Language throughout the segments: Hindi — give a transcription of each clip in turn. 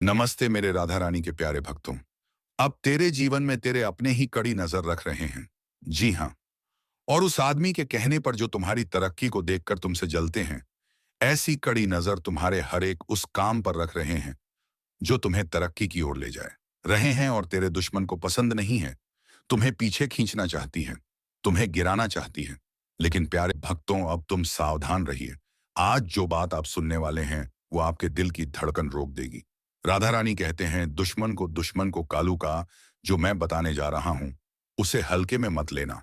नमस्ते मेरे राधा रानी के प्यारे भक्तों। अब तेरे जीवन में तेरे अपने ही कड़ी नजर रख रहे हैं। जी हाँ। और उस आदमी के कहने पर जो तुम्हारी तरक्की को देखकर तुमसे जलते हैं, ऐसी कड़ी नजर तुम्हारे हर एक उस काम पर रख रहे हैं जो तुम्हें तरक्की की ओर ले जाए रहे हैं। और तेरे दुश्मन को पसंद नहीं है, तुम्हें पीछे खींचना चाहती है, तुम्हें गिराना चाहती है। लेकिन प्यारे भक्तों, अब तुम सावधान रहिए। आज जो बात आप सुनने वाले हैं वो आपके दिल की धड़कन रोक देगी। राधा रानी कहते हैं, दुश्मन को कालू का जो मैं बताने जा रहा हूं उसे हल्के में मत लेना।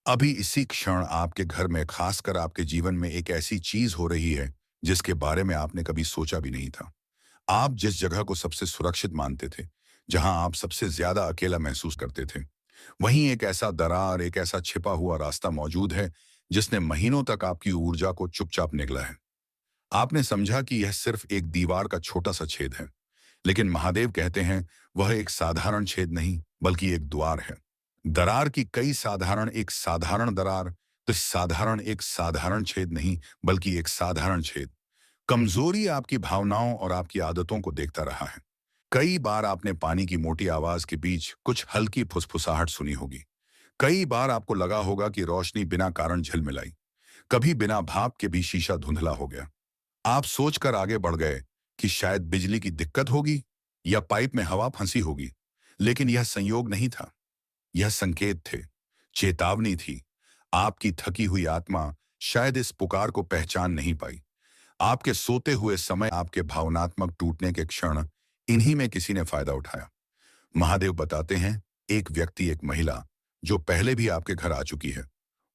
अभी इसी क्षण आपके घर में, खासकर आपके जीवन में, एक ऐसी चीज हो रही है जिसके बारे में आपने कभी सोचा भी नहीं था। आप जिस जगह को सबसे सुरक्षित मानते थे, जहां आप सबसे ज्यादा अकेला महसूस करते थे, वहीं एक ऐसा दरार, एक ऐसा छिपा हुआ रास्ता मौजूद है जिसने महीनों तक आपकी ऊर्जा को चुपचाप निगला है। आपने समझा कि यह सिर्फ एक दीवार का छोटा सा छेद है, लेकिन महादेव कहते हैं वह एक साधारण छेद नहीं बल्कि एक द्वार है। दरार की कई साधारण, एक साधारण दरार, तो साधारण एक साधारण छेद नहीं बल्कि एक साधारण छेद। कमजोरी आपकी भावनाओं और आपकी आदतों को देखता रहा है। कई बार आपने पानी की मोटी आवाज के बीच कुछ हल्की फुसफुसाहट सुनी होगी। कई बार आपको लगा होगा कि रोशनी बिना कारण झिलमिलाई। कभी बिना भाप के भी शीशा धुंधला हो गया। आप सोचकर आगे बढ़ गए कि शायद बिजली की दिक्कत होगी या पाइप में हवा फंसी होगी। लेकिन यह संयोग नहीं था, यह संकेत थे, चेतावनी थी। आपकी थकी हुई आत्मा शायद इस पुकार को पहचान नहीं पाई। आपके सोते हुए समय, आपके भावनात्मक टूटने के क्षण, इन्हीं में किसी ने फायदा उठाया। महादेव बताते हैं, एक व्यक्ति, एक महिला जो पहले भी आपके घर आ चुकी है,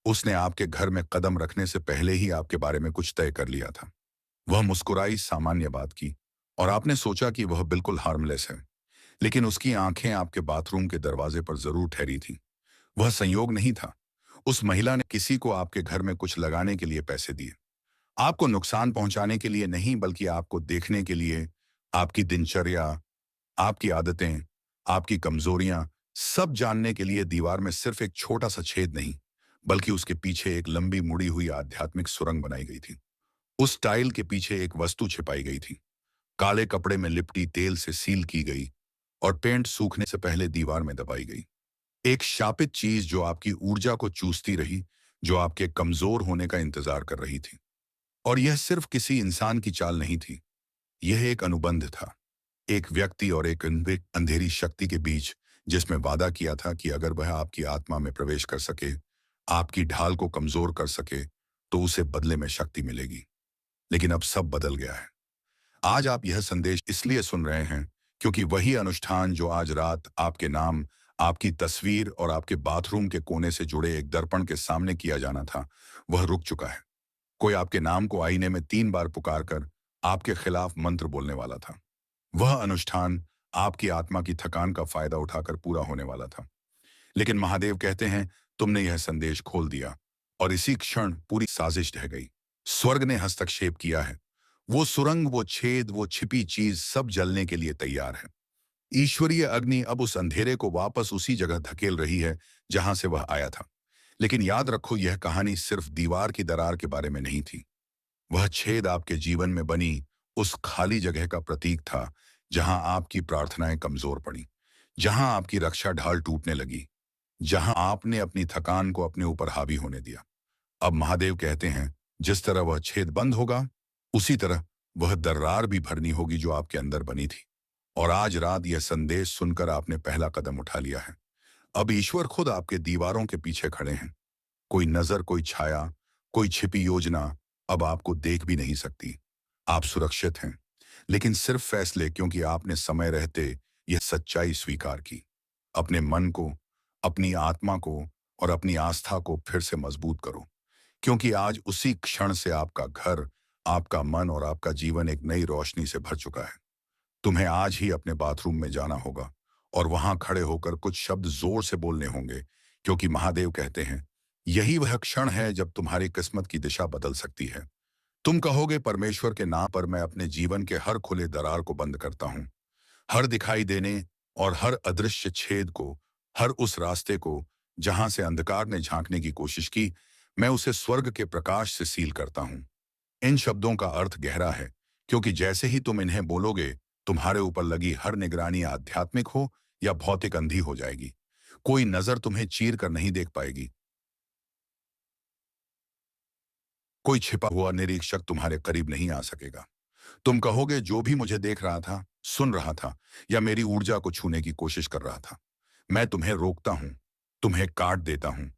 उसने आपके घर में कदम रखने से पहले ही आपके बारे में कुछ तय कर लिया था। वह मुस्कुराई, सामान्य बात की, और आपने सोचा कि वह बिल्कुल हार्मलेस है। लेकिन उसकी आंखें आपके बाथरूम के दरवाजे पर जरूर ठहरी थी। वह संयोग नहीं था। उस महिला ने किसी को आपके घर में कुछ लगाने के लिए पैसे दिए। आपको नुकसान पहुंचाने के लिए नहीं, बल्कि आपको देखने के लिए। आपकी दिनचर्या, आपकी आदतें, आपकी कमजोरियां, सब जानने के लिए। दीवार में सिर्फ एक छोटा सा छेद नहीं, बल्कि उसके पीछे एक लंबी मुड़ी हुई आध्यात्मिक सुरंग बनाई गई थी। उस टाइल के पीछे एक वस्तु छिपाई गई थी, काले कपड़े में लिपटी, तेल से सील की गई और पेंट सूखने से पहले दीवार में दबाई गई। एक शापित चीज जो आपकी ऊर्जा को चूसती रही, जो आपके कमजोर होने का इंतजार कर रही थी। और यह सिर्फ किसी इंसान की चाल नहीं थी, यह एक अनुबंध था। एक व्यक्ति और एक अंधेरी शक्ति के बीच, जिसमें वादा किया था कि अगर वह आपकी आत्मा में प्रवेश कर सके, आपकी ढाल को कमजोर कर सके, तो उसे बदले में शक्ति मिलेगी। लेकिन अब सब बदल गया है। आज आप यह संदेश इसलिए सुन रहे हैं क्योंकि वही अनुष्ठान जो आज रात आपके नाम, आपकी तस्वीर और आपके बाथरूम के कोने से जुड़े एक दर्पण के सामने किया जाना था, वह रुक चुका है। कोई आपके नाम को आईने में 3 बार पुकार कर आपके खिलाफ मंत्र बोलने वाला था। वह अनुष्ठान आपकी आत्मा की थकान का फायदा उठाकर पूरा होने वाला था। लेकिन महादेव कहते हैं, तुमने यह संदेश खोल दिया और इसी क्षण पूरी साजिश ढह गई। स्वर्ग ने हस्तक्षेप किया है। वो सुरंग, वो छेद, वो छिपी चीज, सब जलने के लिए तैयार है। ईश्वरीय अग्नि अब उस अंधेरे को वापस उसी जगह धकेल रही है जहां से वह आया था। लेकिन याद रखो, यह कहानी सिर्फ दीवार की दरार के बारे में नहीं थी। वह छेद आपके जीवन में बनी उस खाली जगह का प्रतीक था, जहां आपकी प्रार्थनाएं कमजोर पड़ी, जहां आपकी रक्षा ढाल टूटने लगी, जहां आपने अपनी थकान को अपने ऊपर हावी होने दिया। अब महादेव कहते हैं, जिस तरह वह छेद बंद होगा, उसी तरह वह दरार भी भरनी होगी जो आपके अंदर बनी थी। और आज रात यह संदेश सुनकर आपने पहला कदम उठा लिया है। अब ईश्वर खुद आपके दीवारों के पीछे खड़े हैं। कोई नजर, कोई छाया, कोई छिपी योजना अब आपको देख भी नहीं सकती। आप सुरक्षित हैं, लेकिन सिर्फ फैसले, क्योंकि आपने समय रहते यह सच्चाई स्वीकार की। अपने मन को, अपनी आत्मा को और अपनी आस्था को फिर से मजबूत करो, क्योंकि आज उसी क्षण से आपका घर, आपका मन और आपका जीवन एक नई रोशनी से भर चुका है। तुम्हें आज ही अपने बाथरूम में जाना होगा और वहां खड़े होकर कुछ शब्द जोर से बोलने होंगे, क्योंकि महादेव कहते हैं, यही वह क्षण है जब तुम्हारी किस्मत की दिशा बदल सकती है। तुम कहोगे, परमेश्वर के नाम पर मैं अपने जीवन के हर खुले दरार को बंद करता हूं, हर दिखाई देने और हर अदृश्य छेद को, हर उस रास्ते को जहां से अंधकार ने झांकने की कोशिश की, मैं उसे स्वर्ग के प्रकाश से सील करता हूं। इन शब्दों का अर्थ गहरा है, क्योंकि जैसे ही तुम इन्हें बोलोगे, तुम्हारे ऊपर लगी हर निगरानी आध्यात्मिक हो या भौतिक अंधी हो जाएगी। कोई नजर तुम्हें चीर कर नहीं देख पाएगी। कोई छिपा हुआ निरीक्षक तुम्हारे करीब नहीं आ सकेगा। तुम कहोगे जो भी मुझे देख रहा था, सुन रहा था या मेरी ऊर्जा को छूने की कोशिश कर रहा था, मैं तुम्हें रोकता हूं, तुम्हें काट देता हूं।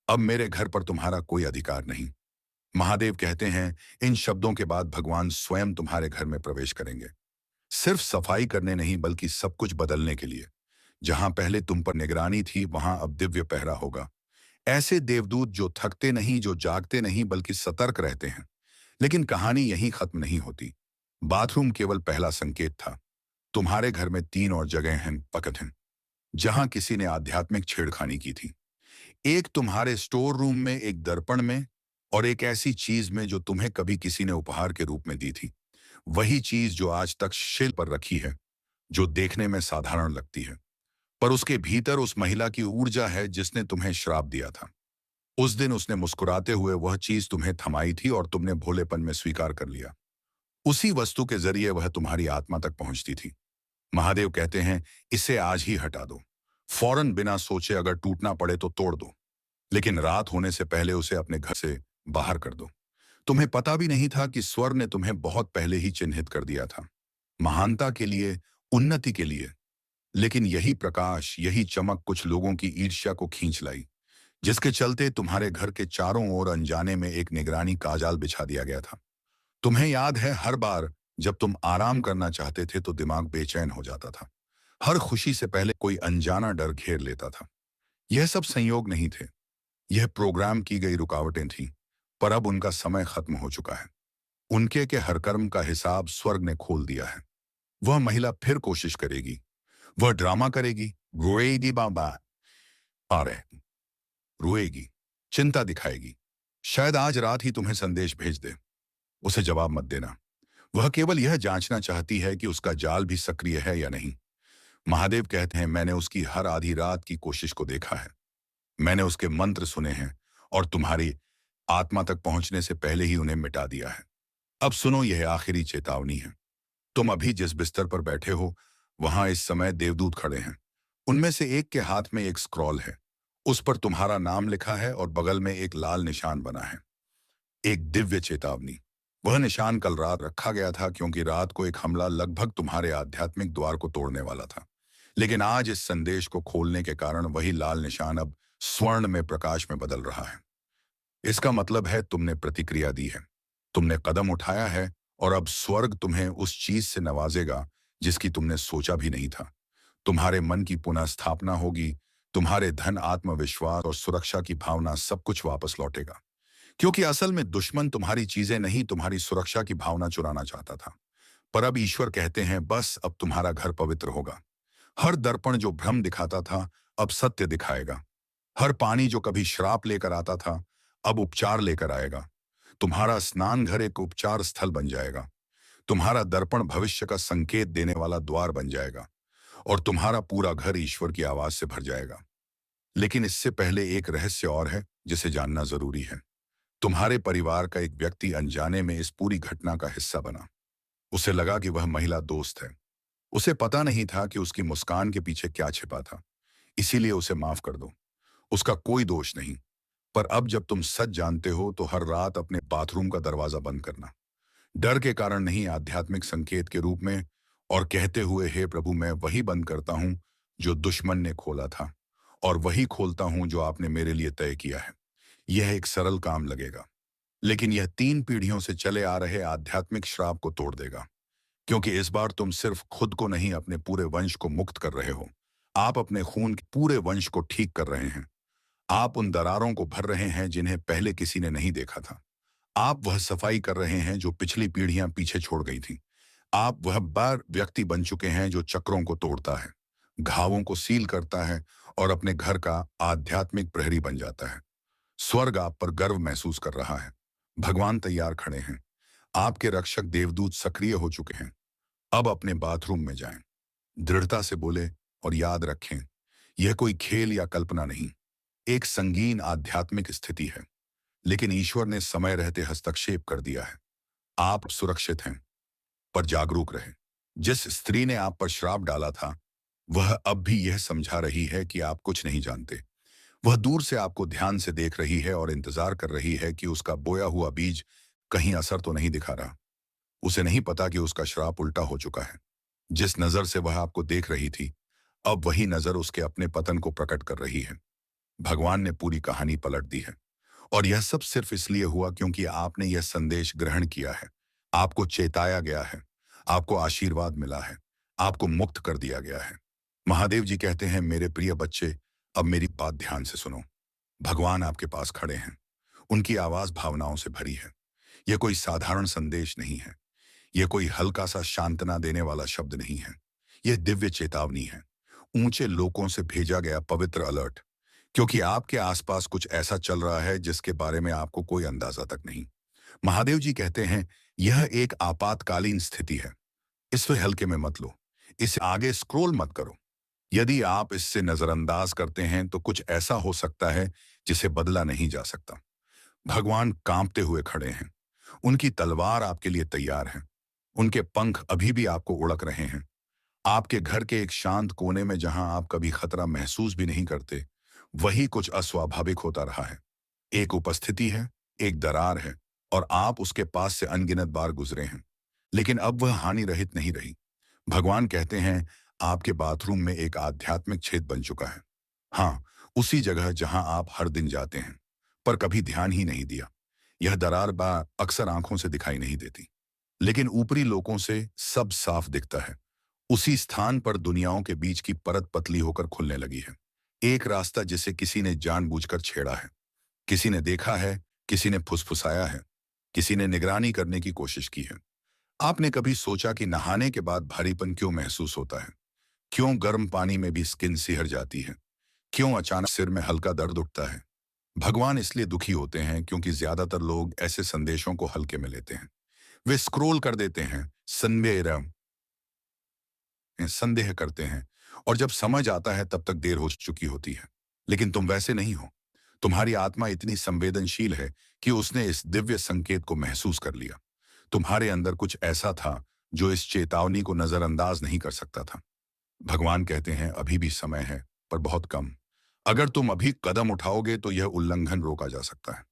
अब मेरे घर पर तुम्हारा कोई अधिकार नहीं। महादेव कहते हैं, इन शब्दों के बाद भगवान स्वयं तुम्हारे घर में प्रवेश करेंगे। सिर्फ सफाई करने नहीं बल्कि सब कुछ बदलने के लिए। जहां पहले तुम पर निगरानी थी वहां अब दिव्य पहरा होगा। ऐसे देवदूत जो थकते नहीं, जो जागते नहीं बल्कि सतर्क रहते हैं। लेकिन कहानी यहीं खत्म नहीं होती। बाथरूम केवल पहला संकेत था। तुम्हारे घर में 3 और जगह हैं पकड़ हैं जहां किसी ने आध्यात्मिक छेड़खानी की थी। एक तुम्हारे स्टोर रूम में, एक दर्पण में और एक ऐसी चीज में जो तुम्हें कभी किसी ने उपहार के रूप में दी थी। वही चीज जो आज तक शिल पर रखी है, जो देखने में साधारण लगती है, पर उसके भीतर उस महिला की ऊर्जा है जिसने तुम्हें श्राप दिया था। उस दिन उसने मुस्कुराते हुए वह चीज तुम्हें थमाई थी और तुमने भोलेपन में स्वीकार कर लिया। उसी वस्तु के जरिए वह तुम्हारी आत्मा तक पहुंचती थी। महादेव कहते हैं, इसे आज ही हटा दो। फौरन, बिना सोचे, अगर टूटना पड़े तो तोड़ दो, लेकिन रात होने से पहले उसे अपने घर से बाहर कर दो। तुम्हें पता भी नहीं था कि स्वर ने तुम्हें बहुत पहले ही चिन्हित कर दिया था, महानता के लिए, उन्नति के लिए। लेकिन यही प्रकाश, यही चमक कुछ लोगों की ईर्ष्या को खींच लाई, जिसके चलते तुम्हारे घर के चारों ओर अनजाने में एक निगरानी का जाल बिछा दिया गया था। तुम्हें याद है, हर बार जब तुम आराम करना चाहते थे तो दिमाग बेचैन हो जाता था। हर खुशी से पहले कोई अनजाना डर घेर लेता था। यह सब संयोग नहीं थे, यह प्रोग्राम की गई रुकावटें थीं। पर अब उनका समय खत्म हो चुका है। उनके के हर कर्म का हिसाब स्वर्ग ने खोल दिया है। वह महिला फिर कोशिश करेगी, वह ड्रामा करेगी, रोएगी, बाबा आ रहे, रोएगी, चिंता दिखाएगी। शायद आज रात ही तुम्हें संदेश भेज दे। उसे जवाब मत देना। वह केवल यह जांचना चाहती है कि उसका जाल भी सक्रिय है या नहीं। महादेव कहते हैं, मैंने उसकी हर आधी रात की कोशिश को देखा है। मैंने उसके मंत्र सुने हैं और तुम्हारी आत्मा तक पहुंचने से पहले ही उन्हें मिटा दिया है। अब सुनो, यह आखिरी चेतावनी है। तुम अभी जिस बिस्तर पर बैठे हो, वहां इस समय देवदूत खड़े हैं। उनमें से एक के हाथ में एक स्क्रॉल है। उस पर तुम्हारा नाम लिखा है और बगल में एक लाल निशान बना है, एक दिव्य चेतावनी। वह निशान कल रात रखा गया था क्योंकि रात को एक हमला लगभग तुम्हारे आध्यात्मिक द्वार को तोड़ने वाला था। लेकिन आज इस संदेश को खोलने के कारण वही लाल निशान अब स्वर्ण में, प्रकाश में बदल रहा है। इसका मतलब है, तुमने प्रतिक्रिया दी है, तुमने कदम उठाया है और अब स्वर्ग तुम्हें उस चीज से नवाजेगा जिसकी तुमने सोचा भी नहीं था। तुम्हारे मन की पुनः स्थापना होगी। तुम्हारे धन, आत्मविश्वास और सुरक्षा की भावना, सब कुछ वापस लौटेगा। क्योंकि असल में दुश्मन तुम्हारी चीजें नहीं, तुम्हारी सुरक्षा की भावना चुराना चाहता था। पर अब ईश्वर कहते हैं, बस अब तुम्हारा घर पवित्र होगा। हर दर्पण जो भ्रम दिखाता था अब सत्य दिखाएगा। हर पानी जो कभी श्राप लेकर आता था अब उपचार लेकर आएगा। तुम्हारा स्नान घर एक उपचार स्थल बन जाएगा। तुम्हारा दर्पण भविष्य का संकेत देने वाला द्वार बन जाएगा और तुम्हारा पूरा घर ईश्वर की आवाज से भर जाएगा। लेकिन इससे पहले एक रहस्य और है जिसे जानना जरूरी है। तुम्हारे परिवार का एक व्यक्ति अनजाने में इस पूरी घटना का हिस्सा बना। उसे लगा कि वह महिला दोस्त है। उसे पता नहीं था कि उसकी मुस्कान के पीछे क्या छिपा था। इसीलिए उसे माफ कर दो, उसका कोई दोष नहीं। पर अब जब तुम सच जानते हो तो हर रात अपने बाथरूम का दरवाजा बंद करना, डर के कारण नहीं, आध्यात्मिक संकेत के रूप में, और कहते हुए, हे प्रभु, मैं वही बंद करता हूं जो दुश्मन ने खोला था और वही खोलता हूं जो आपने मेरे लिए तय किया है। यह एक सरल काम लगेगा, लेकिन यह 3 पीढ़ियों से चले आ रहे आध्यात्मिक श्राप को तोड़ देगा। क्योंकि इस बार तुम सिर्फ खुद को नहीं, अपने पूरे वंश को मुक्त कर रहे हो। आप अपने खून के पूरे वंश को ठीक कर रहे हैं। आप उन दरारों को भर रहे हैं जिन्हें पहले किसी ने नहीं देखा था। आप वह सफाई कर रहे हैं जो पिछली पीढ़ियां पीछे छोड़ गई थीं। आप वह बार व्यक्ति बन चुके हैं जो चक्रों को तोड़ता है, घावों को सील करता है और अपने घर का आध्यात्मिक प्रहरी बन जाता है। स्वर्ग आप पर गर्व महसूस कर रहा है। भगवान तैयार खड़े हैं। आपके रक्षक देवदूत सक्रिय हो चुके हैं। अब अपने बाथरूम में जाएं, दृढ़ता से बोले और याद रखें, यह कोई खेल या कल्पना नहीं, एक संगीन आध्यात्मिक स्थिति है। लेकिन ईश्वर ने समय रहते हस्तक्षेप कर दिया है। आप सुरक्षित हैं, पर जागरूक रहें। जिस स्त्री ने आप पर श्राप डाला था, वह अब भी यह समझा रही है कि आप कुछ नहीं जानते। वह दूर से आपको ध्यान से देख रही है और इंतजार कर रही है कि उसका बोया हुआ बीज कहीं असर तो नहीं दिखा रहा। उसे नहीं पता कि उसका श्राप उल्टा हो चुका है। जिस नजर से वह आपको देख रही थी, अब वही नजर उसके अपने पतन को प्रकट कर रही है। भगवान ने पूरी कहानी पलट दी है। और यह सब सिर्फ इसलिए हुआ क्योंकि आपने यह संदेश ग्रहण किया है। आपको चेताया गया है, आपको आशीर्वाद मिला है, आपको मुक्त कर दिया गया है। महादेव जी कहते हैं, मेरे प्रिय बच्चे, अब मेरी बात ध्यान से सुनो। भगवान आपके पास खड़े हैं। उनकी आवाज भावनाओं से भरी है। यह कोई साधारण संदेश नहीं है। यह कोई हल्का सा सांत्वना देने वाला शब्द नहीं है। यह दिव्य चेतावनी है। ऊंचे लोकों से भेजा गया पवित्र अलर्ट। क्योंकि आपके आसपास कुछ ऐसा चल रहा है जिसके बारे में आपको कोई अंदाजा तक नहीं। महादेव जी कहते हैं, यह एक आपातकालीन स्थिति है। इसे हल्के में मत लो। इसे आगे स्क्रॉल मत करो। यदि आप इससे नजरअंदाज करते हैं तो कुछ ऐसा हो सकता है जिसे बदला नहीं जा सकता। भगवान कांपते हुए खड़े हैं। उनकी तलवार आपके लिए तैयार है। उनके पंख अभी भी आपको उड़क रहे हैं। आपके घर के एक शांत कोने में जहां आप कभी खतरा महसूस भी नहीं करते, वही कुछ अस्वाभाविक होता रहा है। एक उपस्थिति है, एक दरार है, और आप उसके पास से अनगिनत बार गुजरे हैं। लेकिन अब वह हानि रहित नहीं रही। भगवान कहते हैं, आपके बाथरूम में एक आध्यात्मिक छेद बन चुका है। हाँ, उसी जगह जहां आप हर दिन जाते हैं, पर कभी ध्यान ही नहीं दिया। यह दरार बा अक्सर आंखों से दिखाई नहीं देती, लेकिन ऊपरी लोगों से सब साफ दिखता है। उसी स्थान पर दुनियाओं के बीच की परत पतली होकर खुलने लगी है। एक रास्ता जिसे किसी ने जानबूझकर छेड़ा है। किसी ने देखा है, किसी ने फुसफुसाया है, किसी ने निगरानी करने की कोशिश की है। आपने कभी सोचा कि नहाने के बाद भारीपन क्यों महसूस होता है? क्यों गर्म पानी में भी स्किन सिहर जाती है? क्यों अचानक सिर में हल्का दर्द उठता है? भगवान इसलिए दुखी होते हैं क्योंकि ज्यादातर लोग ऐसे संदेशों को हल्के में लेते हैं। वे स्क्रॉल कर देते हैं, संदेह करते हैं, और जब समझ आता है तब तक देर हो चुकी होती है। लेकिन तुम वैसे नहीं हो। तुम्हारी आत्मा इतनी संवेदनशील है कि उसने इस दिव्य संकेत को महसूस कर लिया। तुम्हारे अंदर कुछ ऐसा था जो इस चेतावनी को नजरअंदाज नहीं कर सकता था। भगवान कहते हैं, अभी भी समय है, पर बहुत कम। अगर तुम अभी कदम उठाओगे तो यह उल्लंघन रोका जा सकता है।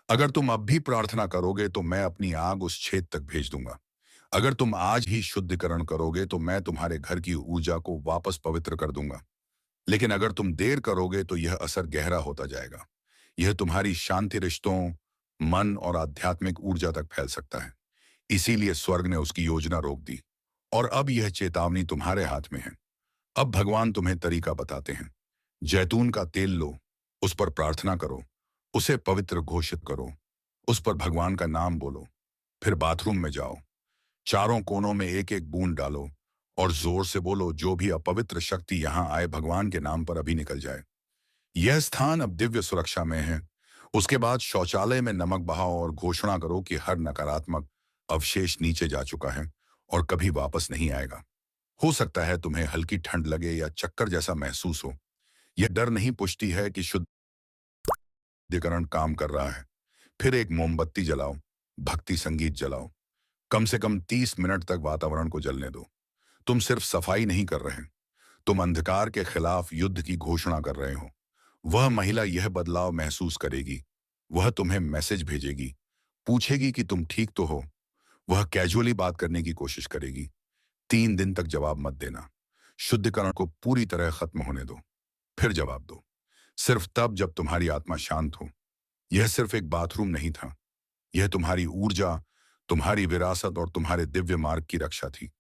अगर तुम अब भी प्रार्थना करोगे तो मैं अपनी आग उस छेद तक भेज दूंगा। अगर तुम आज ही शुद्धिकरण करोगे तो मैं तुम्हारे घर की ऊर्जा को वापस पवित्र कर दूंगा। लेकिन अगर तुम देर करोगे तो यह असर गहरा होता जाएगा। यह तुम्हारी शांति, रिश्तों, मन और आध्यात्मिक ऊर्जा तक फैल सकता है। इसीलिए स्वर्ग ने उसकी योजना रोक दी। और अब यह चेतावनी तुम्हारे हाथ में है। अब भगवान तुम्हें तरीका बताते हैं। जैतून का तेल लो, उस पर प्रार्थना करो, उसे पवित्र घोषित करो, उस पर भगवान का नाम बोलो। फिर बाथरूम में जाओ, चारों कोनों में एक एक बूंद डालो और जोर से बोलो, जो भी अपवित्र शक्ति यहां आए भगवान के नाम पर अभी निकल जाए। यह स्थान अब दिव्य सुरक्षा में है। उसके बाद शौचालय में नमक बहाओ और घोषणा करो कि हर नकारात्मक अवशेष नीचे जा चुका है और कभी वापस नहीं आएगा। हो सकता है तुम्हें हल्की ठंड लगे या चक्कर जैसा महसूस हो। यह डर नहीं पुष्टि है कि शुद्धिकरण काम कर रहा है। फिर एक मोमबत्ती जलाओ, भक्ति संगीत जलाओ। कम से कम 30 मिनट तक वातावरण को जलने दो। तुम सिर्फ सफाई नहीं कर रहे, तुम अंधकार के खिलाफ युद्ध की घोषणा कर रहे हो। वह महिला यह बदलाव महसूस करेगी। वह तुम्हें मैसेज भेजेगी, पूछेगी कि तुम ठीक तो हो। वह कैजुअली बात करने की कोशिश करेगी। 3 दिन तक जवाब मत देना। शुद्धिकरण को पूरी तरह खत्म होने दो, फिर जवाब दो। सिर्फ तब जब तुम्हारी आत्मा शांत हो। यह सिर्फ एक बाथरूम नहीं था। यह तुम्हारी ऊर्जा, तुम्हारी विरासत और तुम्हारे दिव्य मार्ग की रक्षा थी।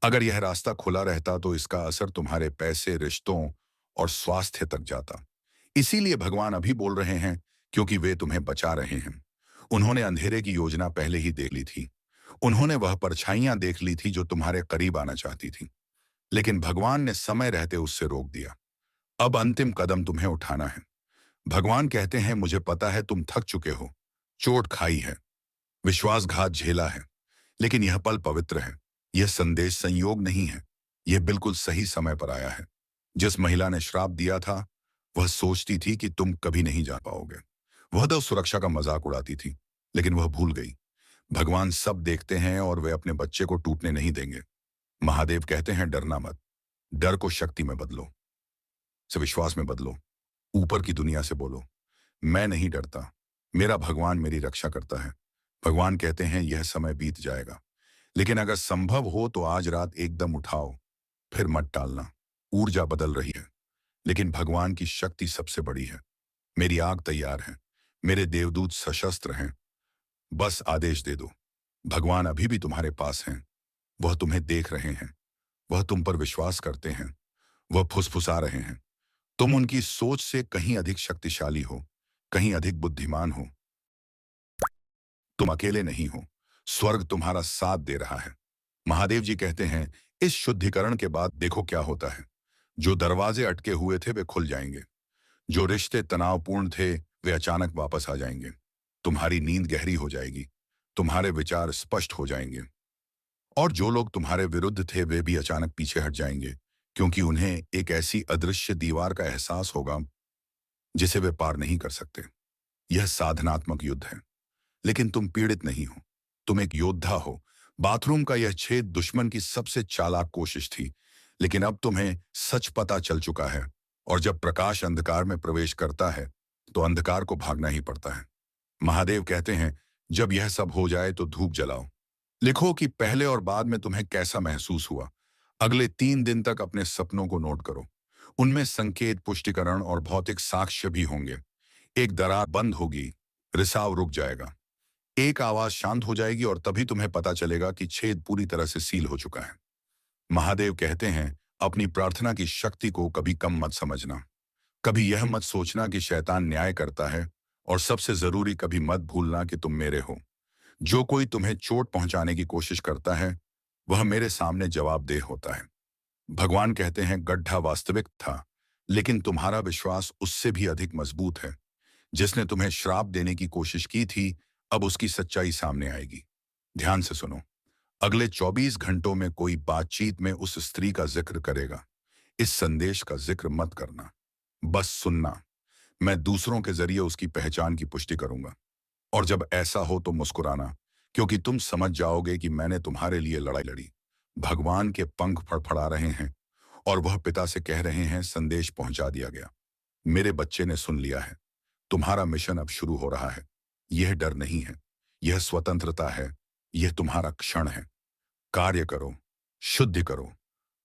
अगर यह रास्ता खुला रहता तो इसका असर तुम्हारे पैसे, रिश्तों और स्वास्थ्य तक जाता। इसीलिए भगवान अभी बोल रहे हैं, क्योंकि वे तुम्हें बचा रहे हैं। उन्होंने अंधेरे की योजना पहले ही देख ली थी। उन्होंने वह परछाइयां देख ली थी जो तुम्हारे करीब आना चाहती थी। लेकिन भगवान ने समय रहते उससे रोक दिया। अब अंतिम कदम तुम्हें उठाना है। भगवान कहते हैं, मुझे पता है तुम थक चुके हो, चोट खाई है, विश्वासघात झेला है, लेकिन यह पल पवित्र है। यह संदेश संयोग नहीं है। यह बिल्कुल सही समय पर आया है। जिस महिला ने श्राप दिया था, वह सोचती थी कि तुम कभी नहीं जा पाओगे। वह तो सुरक्षा का मजाक उड़ाती थी, लेकिन वह भूल गई। भगवान सब देखते हैं और वे अपने बच्चे को टूटने नहीं देंगे। महादेव कहते हैं डरना मत। डर को शक्ति में बदलो, से विश्वास में बदलो। ऊपर की दुनिया से बोलो, मैं नहीं डरता, मेरा भगवान मेरी रक्षा करता है। भगवान कहते हैं यह समय बीत जाएगा, लेकिन अगर संभव हो तो आज रात एकदम उठाओ, फिर मत टालना। ऊर्जा बदल रही है, लेकिन भगवान की शक्ति सबसे बड़ी है। मेरी आग तैयार है, मेरे देवदूत सशस्त्र हैं, बस आदेश दे दो। भगवान अभी भी तुम्हारे पास हैं, वह तुम्हें देख रहे हैं, वह तुम पर विश्वास करते हैं, वह फुसफुसा रहे हैं। तुम उनकी सोच से कहीं अधिक शक्तिशाली हो, कहीं अधिक बुद्धिमान हो। तुम अकेले नहीं हो, स्वर्ग तुम्हारा साथ दे रहा है। महादेव जी कहते हैं इस शुद्धिकरण के बाद देखो क्या होता है। जो दरवाजे अटके हुए थे वे खुल जाएंगे, जो रिश्ते तनावपूर्ण थे वे अचानक वापस आ जाएंगे। तुम्हारी नींद गहरी हो जाएगी, तुम्हारे विचार स्पष्ट हो जाएंगे, और जो लोग तुम्हारे विरुद्ध थे वे भी अचानक पीछे हट जाएंगे, क्योंकि उन्हें एक ऐसी अदृश्य दीवार का एहसास होगा जिसे वे पार नहीं कर सकते। यह साधनात्मक युद्ध है, लेकिन तुम पीड़ित नहीं हो, तुम एक योद्धा हो। बाथरूम का यह छेद दुश्मन की सबसे चालाक कोशिश थी, लेकिन अब तुम्हें सच पता चल चुका है, और जब प्रकाश अंधकार में प्रवेश करता है तो अंधकार को भागना ही पड़ता है। महादेव कहते हैं जब यह सब हो जाए तो धूप जलाओ। लिखो कि पहले और बाद में तुम्हें कैसा महसूस हुआ। अगले 3 दिन तक अपने सपनों को नोट करो, उनमें संकेत, पुष्टिकरण और भौतिक साक्ष्य भी होंगे। एक दरार बंद होगी, रिसाव रुक जाएगा, एक आवाज शांत हो जाएगी, और तभी तुम्हें पता चलेगा कि छेद पूरी तरह से सील हो चुका है। महादेव कहते हैं अपनी प्रार्थना की शक्ति को कभी कम मत समझना, कभी यह मत सोचना कि शैतान न्याय करता है, और सबसे जरूरी कभी मत भूलना कि तुम मेरे हो। जो कोई तुम्हें चोट पहुंचाने की कोशिश करता है वह मेरे सामने जवाबदेह होता है। भगवान कहते हैं गड्ढा वास्तविक था, लेकिन तुम्हारा विश्वास उससे भी अधिक मजबूत है। जिसने तुम्हें श्राप देने की कोशिश की थी अब उसकी सच्चाई सामने आएगी। ध्यान से सुनो, अगले 24 घंटों में कोई बातचीत में उस स्त्री का जिक्र करेगा। इस संदेश का जिक्र मत करना, बस सुनना। मैं दूसरों के जरिए उसकी पहचान की पुष्टि करूंगा, और जब ऐसा हो तो मुस्कुराना, क्योंकि तुम समझ जाओगे कि मैंने तुम्हारे लिए लड़ाई लड़ी। भगवान के पंख फड़फड़ा रहे हैं, और वह पिता से कह रहे हैं संदेश पहुंचा दिया गया, मेरे बच्चे ने सुन लिया है। तुम्हारा मिशन अब शुरू हो रहा है। यह डर नहीं है, यह स्वतंत्रता है, यह तुम्हारा क्षण है। कार्य करो, शुद्धि करो,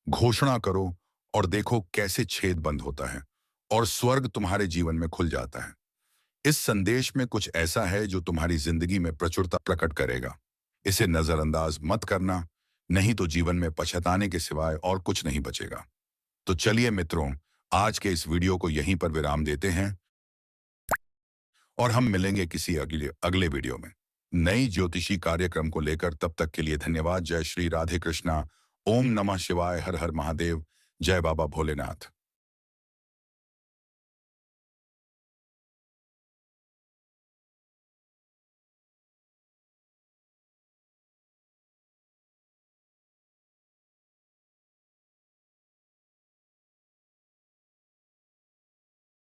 घोषणा करो, और देखो कैसे छेद बंद होता है और स्वर्ग तुम्हारे जीवन में खुल जाता है। इस संदेश में कुछ ऐसा है जो तुम्हारी जिंदगी में प्रचुरता प्रकट करेगा। इसे नजरअंदाज मत करना, नहीं तो जीवन में पछताने के सिवाय और कुछ नहीं बचेगा। तो चलिए मित्रों, आज के इस वीडियो को यहीं पर विराम देते हैं, और हम मिलेंगे किसी अगले वीडियो में नई ज्योतिषी कार्यक्रम को लेकर। तब तक के लिए धन्यवाद। जय श्री राधे कृष्णा। ओम नमः शिवाय। हर हर महादेव। जय बाबा भोलेनाथ।